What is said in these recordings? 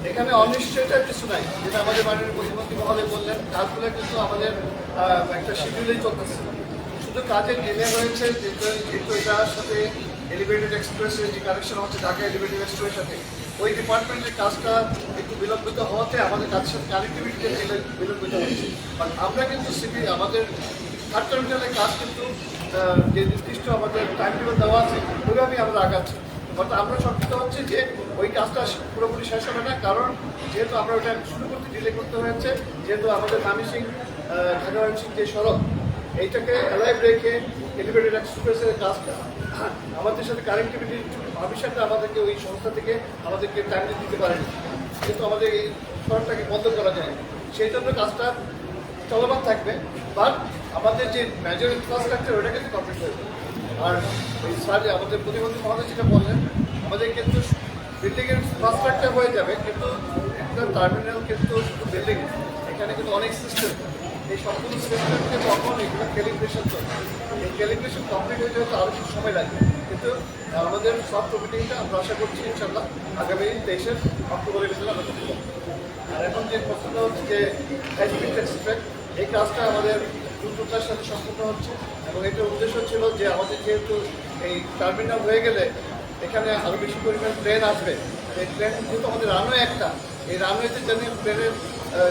এখানে অনিশ্চয়তার কিছু নাই, যেটা আমাদের মাননীয় প্রধানমন্ত্রী মহোদয় বললেন, কাজগুলো কিন্তু আমাদের একটা শিডিউলেই চলতেছে। শুধু কাজের ডিলে রয়েছে, যেহেতু এটার সাথে এলিভেটেড এক্সপ্রেসের যে কানেকশন হচ্ছে ঢাকা এলিভেটেড এক্সপ্রেসের সাথে, ওই ডিপার্টমেন্টের কাজটা একটু বিলম্বিত হওয়াতে আমাদের কাজের সাথে কানেক্টিভিটিতে বিলম্বিত হচ্ছে। বাট আমরা কিন্তু আমাদের থার্ড টার্মিনালের কাজ কিন্তু যে নির্দিষ্ট আমাদের টাইম টেবিল দেওয়া আছে ওইভাবেই আমরা আগাচ্ছি। বাট আমরা শঙ্কিত হচ্ছে যে ওই কাজটা পুরোপুরি শেষ হবে না, কারণ যেহেতু আমরা ওটা শুরু করতে ডিলে করতে হয়েছে, যেহেতু আমাদের মামিসিং ঢাকা ময়মনসিং যে সড়ক, এইটাকে অ্যালাইভ রেখে এলিভেটেড এক্সপ্রেসের কাজটা আমাদের সাথে কানেক্টিভিটি ভবিষ্যতে আমাদেরকে ওই সংস্থা থেকে আমাদেরকে টাইমলি দিতে পারেনি, কিন্তু আমাদের এই সড়কটাকে বন্ধ করা যায়। সেই জন্য কাজটা চলমান থাকবে, বাট আমাদের যে মেজর ইনফ্রাস্ট্রাকচার ওটা কিন্তু কমপ্লিট হয়ে যাবে। আর এই স্যার আমাদের প্রতিবন্ধী মহোদয় যেটা বললেন, আমাদের কিন্তু বিল্ডিংয়ের ইনফ্রাস্ট্রাকচার হয়ে যাবে, কিন্তু একটা টার্মিনাল কিন্তু শুধু বিল্ডিং, এখানে কিন্তু অনেক সিস্টেম, এই সবগুলো সিস্টেমকে তখন এগুলো ক্যালিব্রেশন চলবে। এই ক্যালিব্রেশন কমপ্লিট হয়ে যাবে, তো আরও কিছু সময় লাগবে, কিন্তু আমাদের সফট মিটিংটা আমরা আশা করছি ইনশাল্লাহ আগামী 23 অক্টোবরের ভিতরে আমরা করতে পারবো। আর এখন যে প্রশ্নটা হচ্ছে যে হাই স্পিড এক্সপ্রেস, এই কাজটা আমাদের দ্রুততার সাথে সম্পূর্ণ হচ্ছে, এবং এটার উদ্দেশ্য ছিল যে আমাদের যেহেতু এই টার্মিনাল হয়ে গেলে এখানে আরও বেশি পরিমাণ ট্রেন আসবে, এই ট্রেন যেহেতু আমাদের রানওয়ে একটা, এই রানওয়েতে যেন ট্রেনের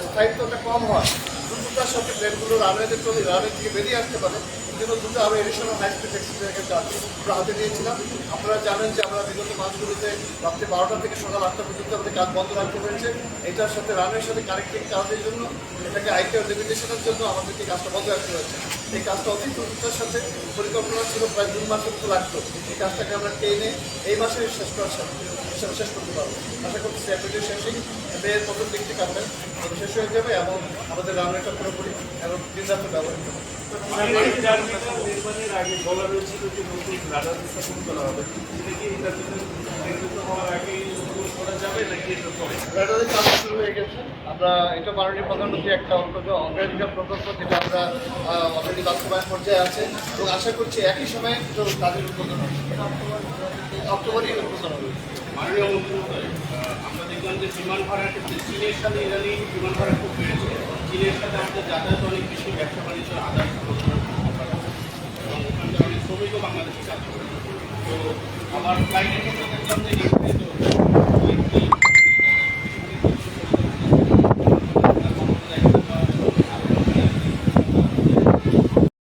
স্থায়িত্বটা কম হয়, দ্রুততার সাথে ট্রেনগুলো রানওয়েতে চলে রানওয়ে থেকে বেরিয়ে আসতে পারে, এই জন্য দুটো আরও এডিশনাল হাই স্পিড এক্সপ্রেসের কাজ আমরা হাতে নিয়েছিলাম। আপনারা জানেন যে আমরা বিগত মাসগুলোতে রাত্রি 12টা থেকে সকাল 8টা পর্যন্ত আমাদের কাজ বন্ধ রাখতে হয়েছে, এটার সাথে রানওয়ের সাথে কানেক্টিং কাজের জন্য, এটাকে আইটিআর লিমিটেশনের জন্য আমাদেরকে কাজটা বন্ধ রাখতে হয়েছে। এই কাজটা অতি দ্রুততার সাথে পরিকল্পনা ছিল, প্রায় 2 মাসের মতো লাগতো। এই কাজটাকে আমরা টেনে এই মাসে শেষ করতে পারবো। আশা করছি এপ্রিলের শেষেই মেয়ের প্রথম দিক থেকে আমরা শেষ হয়ে যাবে, এবং আমাদের রানওয়েটা পুরোপুরি এবং দিনরাত্র ব্যবহৃত হবে। নির্মাণের আগে বলা হয়েছিল যে নতুন রাডার স্থাপন করা হবে, সেটা কি এটার জন্য নির্মিত হওয়ার আগে করা যাবে নাকি এটা পরে? রাডারের কাজ শুরু হয়ে গেছে। আমরা এটা মাননীয় প্রধানমন্ত্রী একটা অগ্রাধিকার প্রকল্প, যেটা আমরা অলরেডি বাস্তবায়ন পর্যায়ে আছে, এবং আশা করছি একই সময়ে কাজের উদ্বোধন হবে, অক্টোবরই উদ্বোধন হবে। মাননীয় মুখ্যমন্ত্রী, আমরা দেখলাম যে বিমান ভাড়ার ক্ষেত্রে চীনের সাথে ইরানি বিমান ভাড়া খুব বেড়েছে। চীনের সাথে আমাদের যাতায়াত অনেক বেশি, ব্যবসা বাণিজ্য আদান এবং ওখানকার অনেক শ্রমিকও বাংলাদেশে কাজ করে। তো আমার ফ্লাইটের ক্ষেত্রে দেখলাম যে